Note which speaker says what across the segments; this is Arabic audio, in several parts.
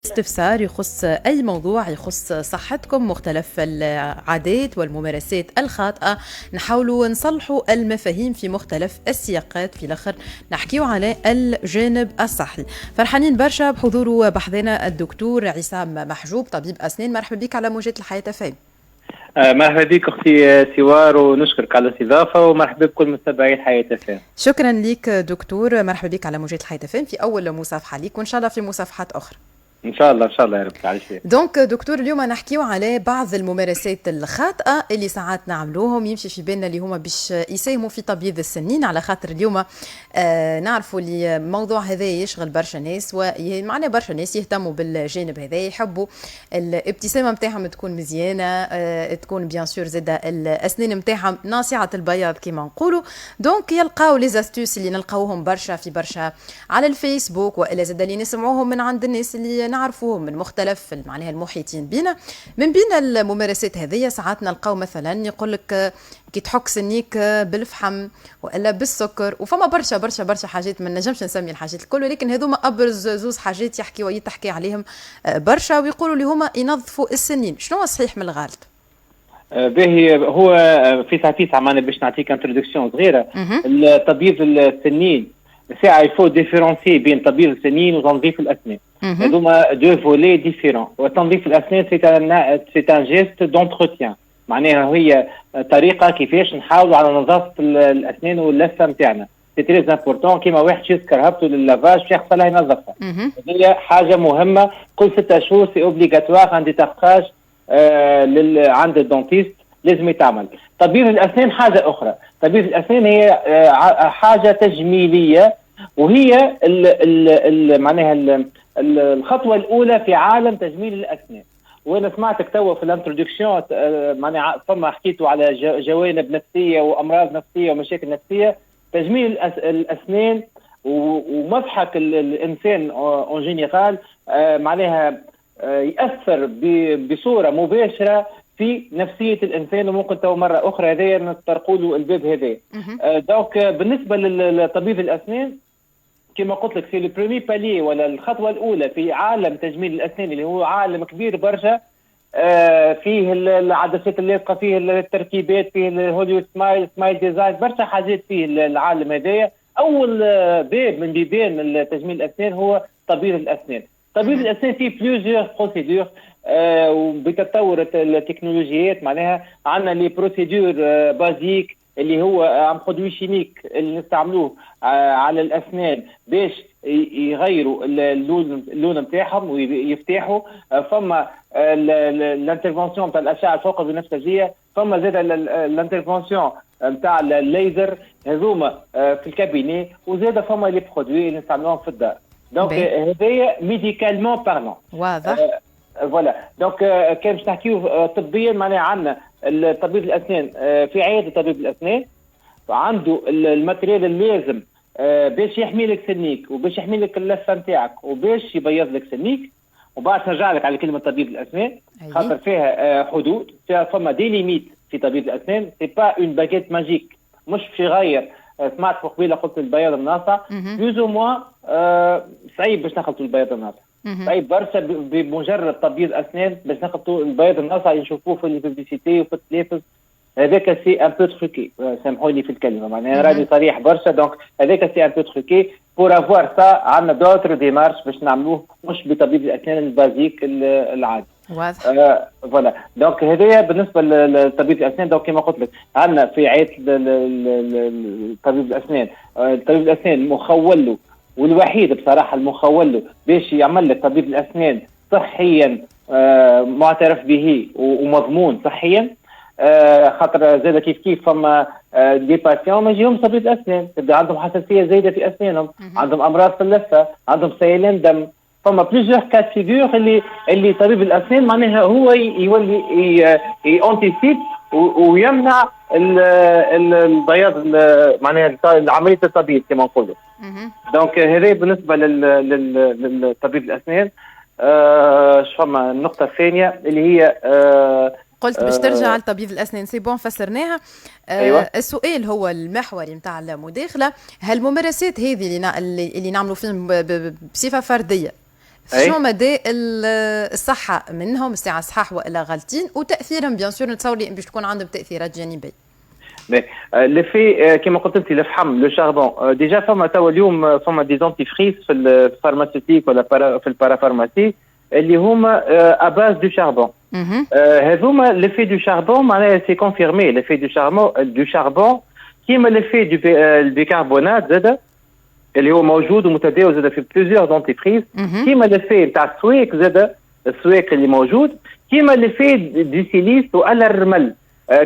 Speaker 1: استفسار يخص أي موضوع يخص صحتكم، مختلف العادات والممارسات الخاطئة، نحاولوا نصلحوا المفاهيم في مختلف السياقات، في الآخر نحكيوا على الجانب الصحي. فرحانين برشا بحضور بحضنا الدكتور عصام محجوب، طبيب أسنان. مرحبا بك على موجات الحياة فهم.
Speaker 2: مرحبا بك اختي سوار، ونشكرك على الاستضافه، ومرحبا بكل متابعي الحياه فهم.
Speaker 1: شكرا لك دكتور، مرحبا بك على موجات الحياة فهم في أول مصافحة ليك، وإن شاء الله في مصافحات أخرى.
Speaker 2: ان شاء الله يا رب. على خير.
Speaker 1: دونك دكتور، اليوم نحكيو على بعض الممارسات الخاطئه اللي ساعات نعملوهم، يمشي في بالنا اللي هما باش يساهموا في تبييض السنين، على خاطر اليوم نعرفوا اللي الموضوع هذا يشغل برشا ناس، ومعنى برشا ناس يهتموا بالجانب هذا، يحبوا الابتسامه نتاعهم تكون مزيانه، تكون بيان سور زاد الاسنان نتاعهم ناصعه البياض كما نقولوا. دونك يلقاو لي زاستوس اللي نلقاوهم برشا في برشا على الفيسبوك، والا زاد اللي نسمعوهم من عند الناس اللي نعرفوهم من مختلف معناها المحيطين بنا. من بين الممارسات هذه ساعات نلقاو مثلا يقول لك كي تحك سنيك بالفحم والا بالسكر، وفما برشا برشا برشا حاجات ما نجمش نسمي الحاجات الكل، ولكن هذوما ابرز زوز حاجات يتحكي عليهم برشا، ويقولوا اللي هما ينظفوا السنين. شنو هو صحيح من الغلط؟
Speaker 2: باهي، هو في ساعتين معنا باش نعطيك انتروداكسيون صغيره. تبييض السنين ساعه يفو ديفيرونسي بين تبييض السنين وتنظيف الاسنان. هذوما دو فولي ديفيرون. وتنظيف الاسنان سي ان جيست دونتروتيان، معناها هي طريقه كيفاش نحاولوا على نظافه الاسنان واللثه نتاعنا. سي تري امبورطون، كيما واحد يسكر هبطوا للافاج باش يغسلها ينظفها. هي حاجه مهمه، كل 6 شهور سي اوبليغاتوار ان ديتاخاج عند الدونتيست لازم يتعمل. تبييض الاسنان حاجه اخرى. تبييض الاسنان هي حاجه تجميليه، وهي معناها الخطوه الاولى في عالم تجميل الاسنان. وانا سمعتك توا في الانترودكسيون معناها فما حكيتوا على جوانب نفسيه وامراض نفسيه ومشاكل نفسيه. تجميل الاسنان ومضحك الانسان اون جينيرال معناها ياثر بصوره مباشره في نفسيه الانسان، وممكن تو مره اخرى هذايا نطرقوا له الباب هذا. دونك بالنسبه لتبييض الاسنان كما قلت لك، في البريمي بالي ولا الخطوه الاولى في عالم تجميل الاسنان اللي هو عالم كبير برشا، فيه العدسات اللاصقه، فيه التركيبات، فيه الهوليوود سمايل ديزاين، برشا حاجات فيه العالم هذايا. اول باب من بيبان تجميل الاسنان هو تبييض الاسنان. تبييض الاسنان فيه بلوزيور بروسيدور، وبتطور التكنولوجيات معناها عندنا لي بروسيدور بازيك اللي هو ان برودوي شيميك اللي نستعملوه على الاسنان باش يغيروا اللون نتاعهم ويفتحوا. فما الانترفونسيون نتاع الاشعه الفوق البنفسجيه، فما زاد الانترفونسيون نتاع الليزر، هذوما في الكابيني، وزاد فما لي برودوي اللي نستعملوهم في الدار. دونك هذايا ميديكالمون بارلون واضح. فوالا. دونك كان باش نحكيو طبيا، معناها عندنا طبيب الاسنان في عياده طبيب الاسنان عنده الماتريال اللازم باش يحمي لك سنيك، وباش يحمي لك اللثه نتاعك، وباش يبيض لك سنيك. وبعد نرجع لك على كلمه طبيب الاسنان، خاطر فيها حدود، فما دي ليميت في طبيب الاسنان. سي با اون باجيت ماجيك، مش باش يغير. سمعت قبيله قلت البياض الناصع بلوز او موان صعيب باش نخلطوا البياض الناصع. صعيب برشا بمجرد تبييض اسنان باش نخلطوا البياض الناصع نشوفوه في الببليسيتي وفي التلفز. هذاك سي ان بو تروكي، سامحوني في الكلمه، معناها راني صريح برشا. دونك هذاك سي ان بو تروكي. بور افوار سا عندنا دوتر ديمارش باش نعملوه مش بطبيب الاسنان البازيك العادي. واضح. فوالا. دونك هذايا بالنسبه لطبيب الاسنان. دونك كما قلت لك عندنا في عياده طبيب الاسنان، طبيب الاسنان مخول له، والوحيد بصراحه المخول له باش يعمل لك طبيب الاسنان صحيا معترف به ومضمون صحيا. خاطر زاد كيف فما دي باسيون ما يجيهم طبيب اسنان تبدا عندهم حساسيه زايده في اسنانهم، عندهم امراض في اللثه، عندهم سيلان دم. فما بليزيور كات فيغور اللي طبيب الاسنان معناها هو يولي يونتيسيب ويمنع البياض معناها عمليه التبييض كما نقولوا. دونك هذا بالنسبه للطبيب الاسنان. فما النقطه الثانيه اللي هي
Speaker 1: قلت باش ترجع لطبيب الاسنان، سي بون فسرناها.
Speaker 2: أيوة.
Speaker 1: السؤال هو المحوري نتاع المداخله، هالممارسات هذه اللي نعملوا فيهم بصفه فرديه شنو مدى الصحة منهم الساعة صحاح وإلا غالطين وتأثيرهم بيان سور نتصور لي باش تكون عندهم تأثيرات جانبية.
Speaker 2: اللي في كما قلت انت الفحم لو شاربون ديجا فما توا اليوم فما دي زونتيفريس في الفارماسيتيك ولا في البارافارماسي اللي هما اباز دو شاربون. هذوما ليفي دو شاربون معناها سي كونفيرمي ليفي دو شاربون كيما ليفي دو البيكربونات زاد اللي هو موجود ومتداول زاد في بليزيور زونتيفريس كيما ليفي نتاع السويك زاد السويك اللي موجود كيما ليفي دو سيليس ولا الرمل.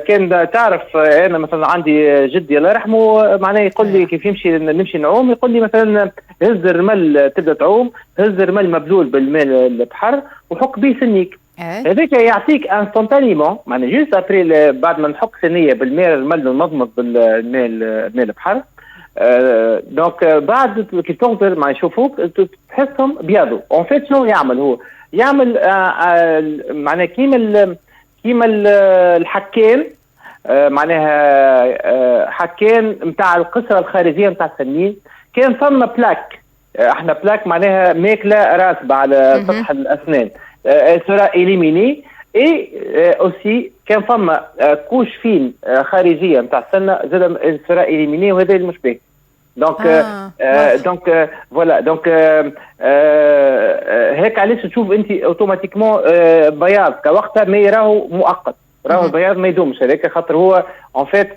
Speaker 2: كان تعرف انا مثلا عندي جدي الله يرحمه معناه يقول لي كيف نمشي نعوم يقول لي مثلا هز الرمل تبدا تعوم هز الرمل مبلول بالماء البحر وحك به سنيك. هذاك يعطيك انستانتانيمون معناه جوست ابري بعد ما نحك سنيه بالماء الرمل المضمض بالماء البحر دونك بعد كي تنظر ما يشوفوك تحسهم بيضوا. اون فيت شنو يعمل هو؟ يعمل معناه كيما الحكان معناها حكان نتاع القشره الخارجيه نتاع السنين كان ثم بلاك احنا بلاك معناها ماكله راسبه على سطح الاسنان سرا اليميني اي اوسي كان ثم كوش فين خارجيه نتاع السنه زاد سرا اليميني وهذا المشبه دونك دونك فوالا دونك هيك علاش تشوف انت اوتوماتيكمون بياض كوقتها ما يراهو مؤقت راهو البياض ما يدومش هذاك خاطر هو اون فيت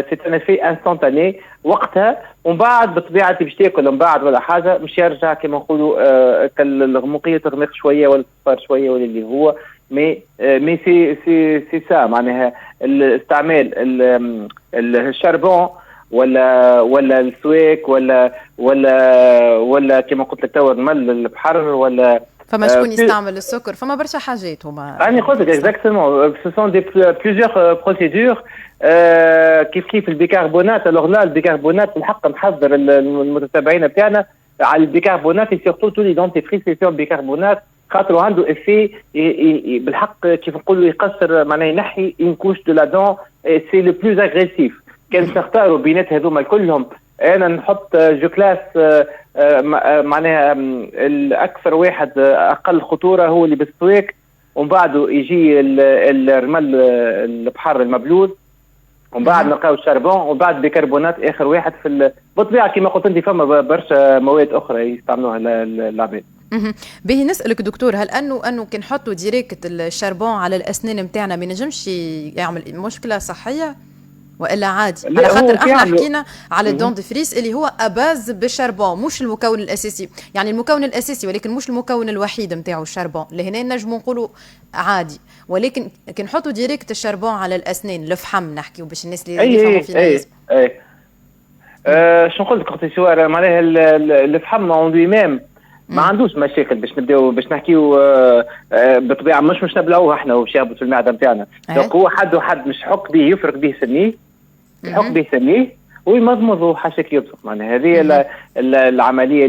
Speaker 2: سي ان افي انستانتاني وقتها ومن بعد بطبيعه باش تاكل من بعد ولا حاجه مش يرجع كما نقولوا كالغمقيه تغمق شويه ولا تصفر شويه ولا اللي هو مي سي سا معناها الاستعمال الشربون ولا السويك ولا كما قلت لك توا الرمل البحر ولا
Speaker 1: فما شكون يستعمل السكر فما برشا حاجات هما.
Speaker 2: أنا قلت لك اكزاكتومون سو سون دي بليزيور بروسيدور كيف البيكربونات. الوغ لا البيكربونات الحق نحذر المتتابعين بتاعنا على البيكربونات سيرتو تو لي دونتيفريس فيهم بيكربونات خاطر عنده افي بالحق كيف نقولوا يقصر معناه ينحي اون كوش دو لا دون سي لو بلوز اغريسيف. كان نختاروا بينات هذوما كلهم انا نحط جو كلاس معناها الاكثر واحد اقل خطوره هو اللي بالسويك ومن بعده يجي الرمل البحر المبلول ومن بعد نلقاو الشربون ومن بعد بيكربونات اخر واحد في بالطبيعه كما قلت انت فما برشا مواد اخرى يستعملوها العباد.
Speaker 1: باهي نسألك دكتور هل انه كي نحطوا ديريكت الشربون على الاسنان نتاعنا ما ينجمش يعمل مشكله صحيه والا عادي؟ على خاطر احنا حكينا على الدونتيفريس اللي هو اباز بالشربون مش المكون الاساسي يعني المكون الاساسي ولكن مش المكون الوحيد نتاعو الشربون. لهنا نجموا نقولوا عادي ولكن كي نحطوا ديريكت الشربون على الاسنان الفحم نحكيو باش الناس اللي يفهموا فينا
Speaker 2: شنو نقول لك اختي سواره معناها الفحم اون لوي ميم ما عندوش مشاكل باش نبداو باش نحكيو بطبيعه مش نبلعوه احنا وباش يهبط في المعده نتاعنا. دونك هو حد وحد مش حك به يفرك به سنيه يحك به سنيه ويمضمض وحاشاك يبصق معناها هذه العمليه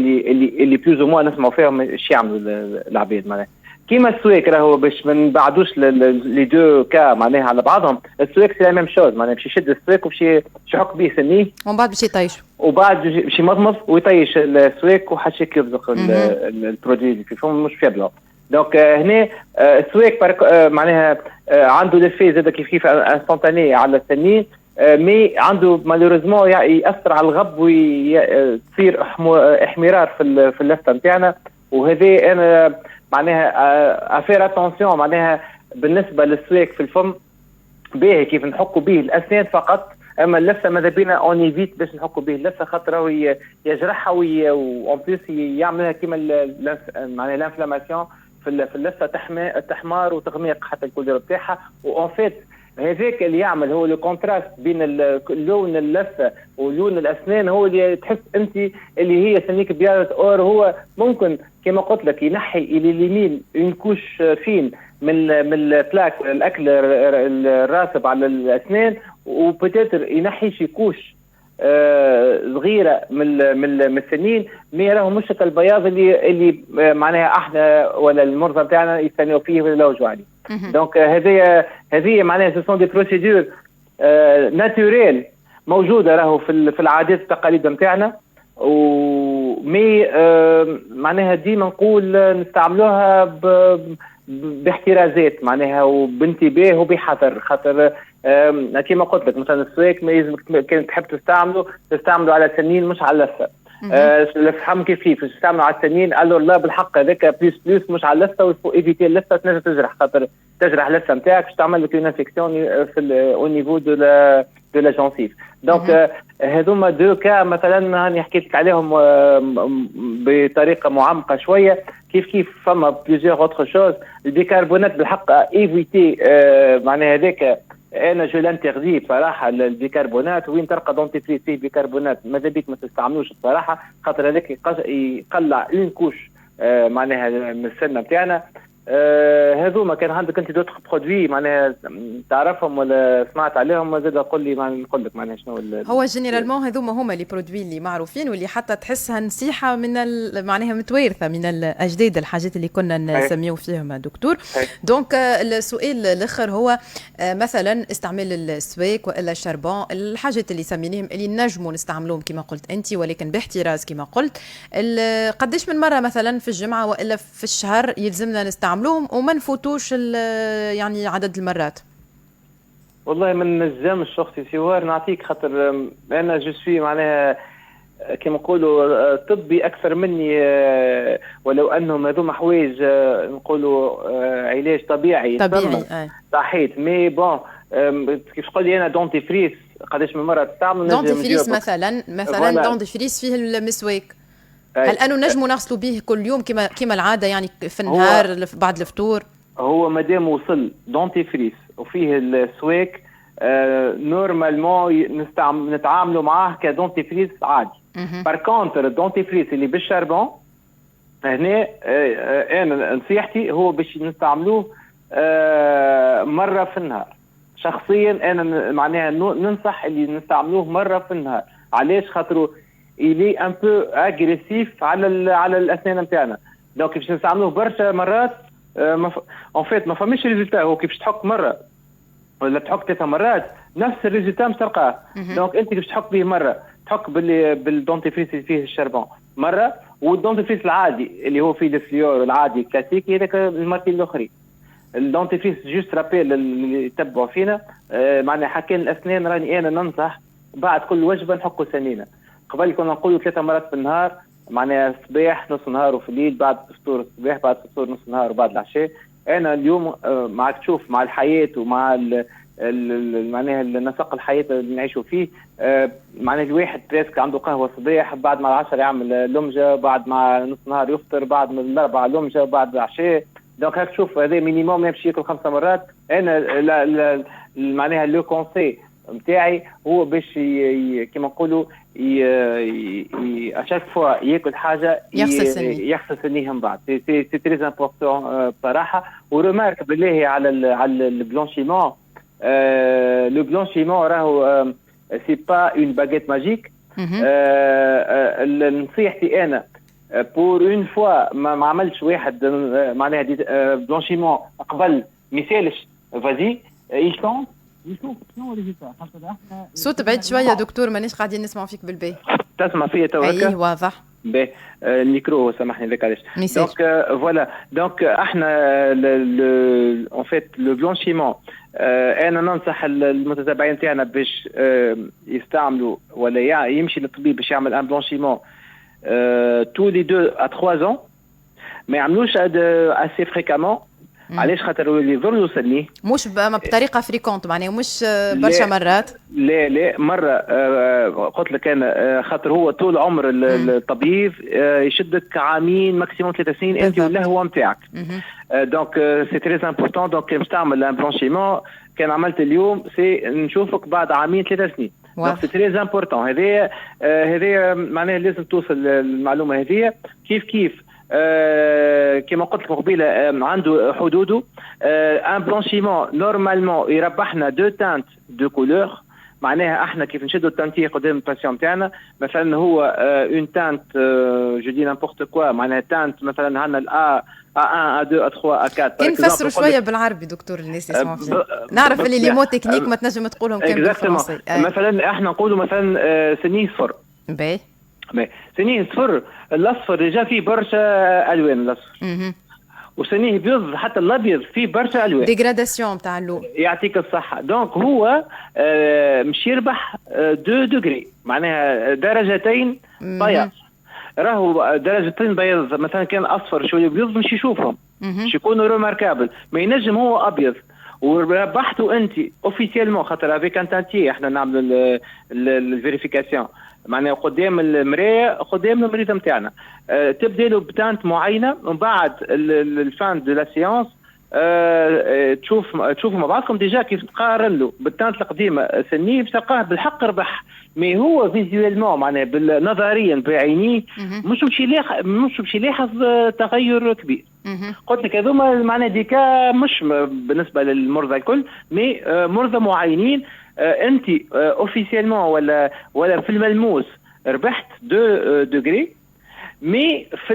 Speaker 2: اللي بلوز مو نسمعوا فيهم ايش يعملوا العباد معناها كيما السويك راهو باش ما نبعدوش لي دو كا معناها على بعضهم. السويك سي لا ميم شوز معناها باش يشد السويك وباش يحك به سنيه
Speaker 1: ومن بعد باش يطيش
Speaker 2: وبعد باش يمضمض ويطيش السويك وحاشاك يبصق البرودوي اللي فيهم مش فيبلو. دونك هنا السويك معناها عنده ليفي زاد كيف انستانتاني على السنين مي عنده مالوريزمون ياثر على الغب ويصير احمرار في اللفه نتاعنا وهذا انا معناها افير اتونسيون معناها بالنسبه للسويك في الفم باهي كيف نحكوا به الاسنان فقط اما اللثه ماذا بينا اون ايفيت باش نحكوا به اللثه خاطر هو يجرحها وان بليس يعملها كيما معناها الانفلاماسيون في اللثه تحمار وتغميق حتى الكولير بتاعها وان فيت هذاك اللي يعمل هو الكونتراست بين لون اللثه ولون الاسنان هو اللي تحس انت اللي هي سنيك بياضت اور هو ممكن كما قلت لك ينحي الى اليمين اون كوش فين من البلاك الاكل الراسب على الاسنان وبتاتر ينحي شي كوش صغيره من السنين مي راهو مش البياض اللي معناها احنا ولا المرضى بتاعنا يستنوا فيه ولا يوجعوا عليه. دونك هذه معناها سو سون دي بروسيدور ناتوريل موجوده راهو في العادات والتقاليد نتاعنا مي معناها ديما نقول نستعملوها باحترازات معناها وبانتباه وبحذر، خاطر كما قلت لك مثلا السواك ما يلزمك كان تحب تستعملوا على سنين مش على لثه. الفحم كيف تستعملوا على السنين قالوا لا بالحق هذاك بليس مش على اللثه، ويفو ايفيتي اللثه تنجم تجرح، خاطر تجرح اللثه نتاعك باش تعمل لك اون انفيكسيون في او نيفو دو لا جونسيف. دونك هذوما دو كا مثلا هاني حكيت لك عليهم بطريقه معمقه شويه. كيف فما بليزيور اوتر شوز. البيكربونات بالحق ايفيتي معناها هذاك انا جو لانتيغدي بصراحه البيكربونات. وين تلقى دونتيفريس فيه بيكربونات ماذا بيك ما تستعملوش بصراحه، خاطر هذاك يقلع اون كوش معناها من السنه نتاعنا. هذوما كان عندك انت دوتر برودوي معناها تعرفهم ولا سمعت عليهم؟ زاد قول لي نقول لك معناها شنو
Speaker 1: هو جينيرالمون هذوما هما لي برودوي اللي معروفين واللي حتى تحسها نصيحه من معناها متوارثه من الاجداد، الحاجات اللي كنا نسميو فيهم دكتور. دونك السؤال الاخر هو مثلا استعمال السواك والا الشربون، الحاجات اللي سميناهم اللي نجموا نستعملوهم كما قلت انت ولكن باحتراز كما قلت. قديش من مره مثلا في الجمعه والا في الشهر يلزمنا نستعملوهم وما نفوتوش يعني عدد المرات؟
Speaker 2: والله من نجم الشخصي سوار نعطيك، خاطر انا جو سوي معناها كما نقولوا طبي اكثر مني، ولو انهم هذوما حوايج نقولوا علاج طبيعي صحيح. مي بون كيف تقول لي انا دونتيفريس قداش من مره تستعمل؟
Speaker 1: دونتيفريس مثلا دونتيفريس فيه المسواك، هل أنه نجموا نغسلوا به كل يوم كما العادة يعني في النهار بعد الفطور؟
Speaker 2: هو مادام وصل دونتيفريس وفيه السواك نورمالمون نتعاملوا معاه كدونتيفريس عادي. بار كونتر الدونتيفريس اللي بالشربون هنا انا نصيحتي هو باش نستعملوه مرة في النهار. شخصيا انا معناها ننصح اللي نستعملوه مرة في النهار. علاش؟ خاطر إلي ان بو اغريسيف على الاسنان نتاعنا. دونك باش نستعملوه برشا مرات اون فيت ما فماش ريزلتا. هو كيفاش تحك مره ولا تحك 3 مرات نفس الريزلتا مش تلقاه. دونك انت كيفاش تحك به مره تحك بالدونتيفريس اللي فيه الشربون مره، والدونتيفريس العادي اللي هو فيه الفليور العادي الكلاسيكي هذاك المرتين الاخرين. الدونتيفريس جوست رابيل اللي يتبعوا فينا معناها حكين الاسنان راني انا ننصح بعد كل وجبه نحكوا سنينا. قبل كنا نقولوا 3 مرات في النهار معناها الصباح نص نهار وفي الليل، بعد الفطور الصباح بعد الفطور نص نهار وبعد العشاء. انا اليوم معك تشوف مع الحياه ومع معناها نسق الحياه اللي نعيشوا فيه معناها الواحد بريسك عنده قهوه الصباح، بعد مع 10 يعمل لمجه، بعد مع نص نهار يفطر، بعد من 4 لمجه، بعد العشاء. دونك هاك تشوف هذا مينيموم يمشي ياكل 5 مرات. انا معناها لو كونسي نتاعي هو باش كما نقولوا اشاك فوا ياكل حاجه يغسل سنيه من بعد. سي تري امبورطون بصراحه. ورمارك بالله على البلانشيمون. لو بلانشيمون راهو سي با اون باغيت ماجيك. نصيحتي انا بور اون فوا ما عملتش واحد معناها بلانشيمون قبل ما يسالش فازي يشوف شنو الريزلتا.
Speaker 1: صوت بعيد شويه دكتور مانيش قاعدين نسمعوا فيك بالباهي.
Speaker 2: تسمع فيا تو هكا؟
Speaker 1: اي واضح.
Speaker 2: باهي الميكرو سامحني لك علاش. دونك فوالا دونك احنا اون فيت لو بلانشيمون انا ننصح المتتبعين تاعنا باش يستعملوا ولا يمشي للطبيب باش يعمل ان بلانشيمون تو لي 2 à 3 ans. ما يعملوش اسي فريكامون. علاش؟ خاطر اللي يضر يوصلني
Speaker 1: مش بطريقه فريكونت معناها مش برشا مرات.
Speaker 2: لا مره قلت لك انا خاطر هو طول عمر الطبيب يشدك عامين ماكسيموم 3 سنين انت واللهوه نتاعك. دونك سي تري امبورطون. دونك باش تعمل ان بلانشيمون كان عملت اليوم سي نشوفك بعد عامين 3 سنين. دونك سي تري امبورطون. هذه معناها لازم توصل المعلومه هذه. كيف كما قلت لك قبيله عنده حدوده. ان بلانشيمون نورمالمون يربحنا 2 تانت 2 كولور. معناها احنا كيف نشدوا التنتيه قدام الباسيون تاعنا مثلا هو اون تانت جو دي نامبورت كوا معناها تانت مثلا عندنا ا A1 A2 A3 A4.
Speaker 1: كان نفسروا شويه بالعربي دكتور الناس يسمعوا فيه. نعرف اللي لي مو تكنيك ما تنجم تقولهم كان بالفرنسي.
Speaker 2: مثلا احنا نقولوا مثلا سني صفر.
Speaker 1: باهي
Speaker 2: سنيه صفر، الاصفر ديجا فيه برشا الوان الاصفر، وسنيه بيض حتى الابيض فيه برشا الوان
Speaker 1: ديغراداسيون تاع اللون.
Speaker 2: يعطيك الصحه. دونك هو مش يربح 2 دوغري، معناها درجتين بياض. راهو درجتين بياض مثلا كان اصفر شويه بيض مش يشوفهم، مش يكونوا روماركابل. ما ينجم هو ابيض وربحته انت اوفيسيلمون، خاطر افيك انتانتي احنا نعمل الفيريفيكاسيون معناها قدام المرايه قدام المريض نتاعنا. تبدا له بتانت معينه، ومن بعد الفان دو لا سيونس تشوفوا مع بعضكم ديجا كيف تقارن له بالتانت القديمه سنيه باش تلقاه بالحق ربح. مي هو فيزيوالمون معناها نظريا بعينيه مش يلاحظ تغير كبير. قلت لك هذوما معناها ديكا مش بالنسبه للمرضى الكل، مي مرضى معينين انت اوفيسيلمون ولا في الملموس ربحت 2 دوغري، مي في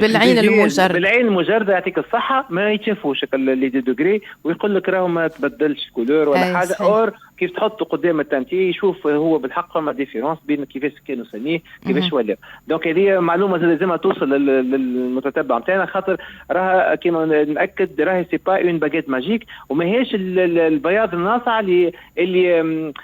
Speaker 1: بالعين
Speaker 2: المجرده يعطيك الصحه ما يتشافوش لي 2 دوغري، ويقول لك راهو ما تبدلش كولور ولا حاجه. اور كيف تحطه قدام التانتي يشوف هو بالحق ما ديفيرونس بين كيفاش كانوا سنيه كيفاش ولا. دونك هذه معلومه لازمها توصل للمتتبع نتاعنا، خاطر راها كيما ناكد راهي سي با اون باغيت ماجيك، وماهيش البياض الناصع اللي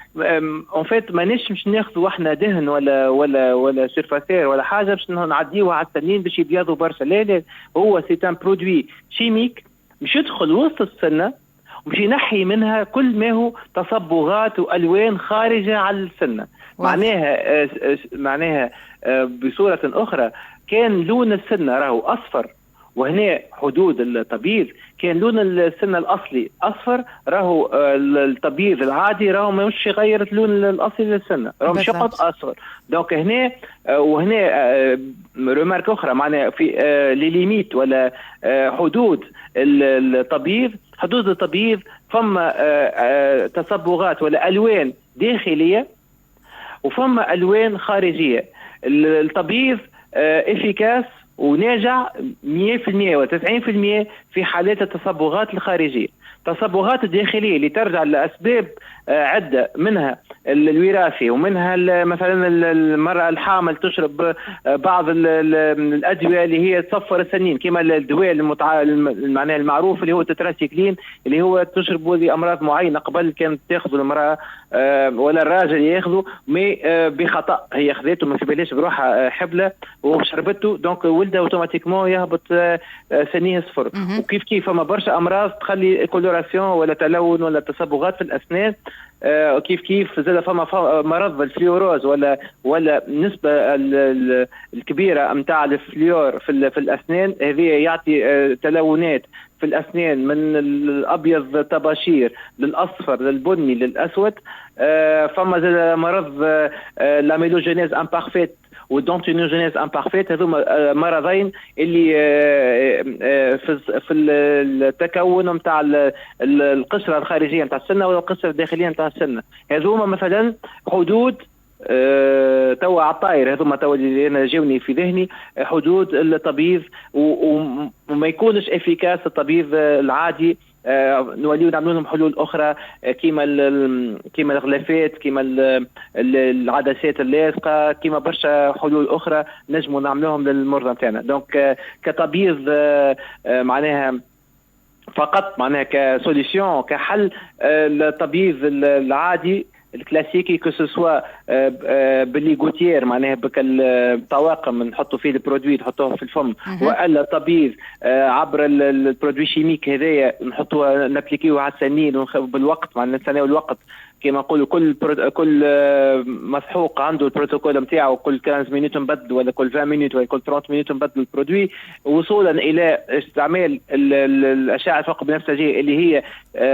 Speaker 2: اون فيت ما نجمش ناخذوا احنا دهن ولا سيرفاسير ولا حاجه باش نعديوها على السنين باش يبيضوا برشا. لا هو سي ان برودوي شيميك مش يدخل وسط السنه ومش ينحي منها كل ما هو تصبغات والوان خارجه على السنه. معناها بصوره اخرى كان لون السنه راهو اصفر، وهنا حدود التبييض كان لون السنه الاصلي اصفر، راهو التبييض العادي راهو مش يغير اللون الاصلي للسنه، راهو مش يقعد اصفر. دونك هنا وهنا ريمارك اخرى معناها في لي ليميت ولا حدود التبييض. حدود التبييض فما تصبغات ولا الوان داخليه وفما الوان خارجيه. التبييض افيكاس وناجع 100% و 90% في حالات التصبغات الخارجيه. التصبغات الداخليه اللي ترجع لاسباب عده، منها الوراثه، ومنها مثلا المراه الحامل تشرب بعض الادويه اللي هي تصفر السنين، كما الدواء معناها المعروف اللي هو تتراسيكلين، اللي هو تشرب لامراض معينه قبل كانت تاخذ المراه ولا الراجل ياخذه مي بخطا، هي اخذته ما في بالهاش بروحها حبله وشربته، دونك ولدها اوتوماتيكمون يهبط سنيه صفر. وكيف فما برشا امراض تخلي كولوراسيون ولا تلون ولا تصبغات في الاسنان. كيف زاد فما مرض الفليوروز ولا النسبه الكبيره نتاع الفليور في الاسنان، هذه يعطي تلونات في الاسنان من الابيض طباشير للاصفر للبني للاسود. فما زاد مرض لاميلوجينيز امبارفيت والدونتينوجينيز امبارفيت، هذوما مرضين اللي في التكون نتاع القشره الخارجيه نتاع السنه والقشره الداخليه نتاع السنه. هذوما مثلا حدود توا على الطاير، هذوما توا اللي انا جاوني في ذهني حدود التبييض، وما يكونش افيكاس التبييض العادي. نوليو نعملوا لهم حلول اخرى كيما الغلافات، كيما العدسات اللاصقه، كيما برشا حلول اخرى نجموا نعملوهم للمرضى نتاعنا. دونك كتبييض معناها فقط معناها كسوليسيون كحل التبييض العادي الكلاسيكي كو سوسوا باللي غوتيير معناها بك الطواقم نحطوا فيه البرودوي نحطوه في الفم، والا تبييض عبر البرودوي شيميك هذايا نحطوه نابليكيوه على السنين بالوقت معناها نستناو الوقت كما نقولوا. كل مسحوق عنده البروتوكول نتاعو، كل 15 مينوت نبدل ولا كل 20 مينوت ولا كل 30 مينوت نبدل البرودوي، وصولا الى استعمال الاشعه الفوق بنفسجيه اللي هي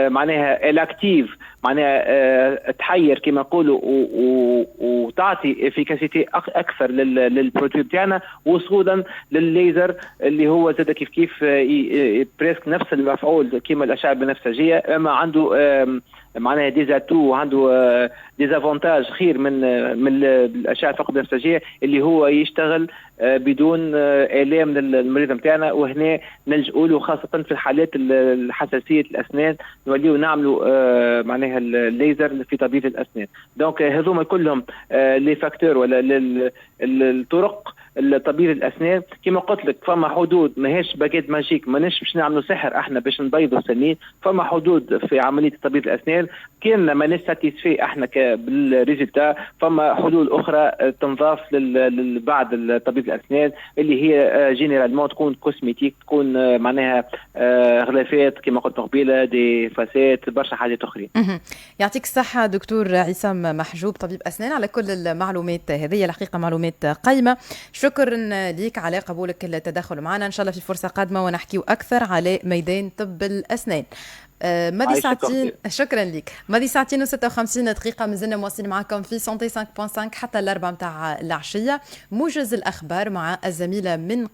Speaker 2: معناها الاكتيف معناها تحير كما نقولوا وتعطي افيكاسيتي اكثر للبرودوي بتاعنا، وصولا للليزر اللي هو زاد كيف بريسك نفس المفعول كما الاشعه البنفسجيه، اما عنده معناها ديزاتو وعنده ديزافونتاج خير من الاشعه الفوق البنفسجيه اللي هو يشتغل بدون الام للمريض نتاعنا. وهنا نلجؤوا له خاصه في الحالات الحساسيه الاسنان، نوليو نعملوا معناها الليزر في تبييض الاسنان. دونك هذوما كلهم لي فاكتور ولا الطرق التبييض الاسنان. كما قلت لك فما حدود، ماهيش باكيت ماجيك، ماناش باش نعملوا سحر احنا باش نبيضوا السنين. فما حدود في عمليه تبييض الاسنان، كان ماناش ساتيسفي احنا بالريزلتا فما حلول اخرى تنضاف بعد تبييض الاسنان اللي هي جينيرالمون تكون كوسميتيك، تكون معناها غلافات كما قلت قبيله، دي فاسات، برشا حاجات اخرين.
Speaker 1: يعطيك الصحه دكتور عصام محجوب طبيب اسنان على كل المعلومات هذه، الحقيقه معلومات قيمه. شكرا لك على قبولك التدخل معنا، ان شاء الله في فرصه قادمه ونحكيو اكثر على ميدان طب الاسنان. ماضي ساعتين، شكرا لك. ماضي ساعتين و56 دقيقة، مازلنا مواصلين معكم في سانتي 5.5 حتى الأربعة متاع العشية. موجز الأخبار مع الزميلة من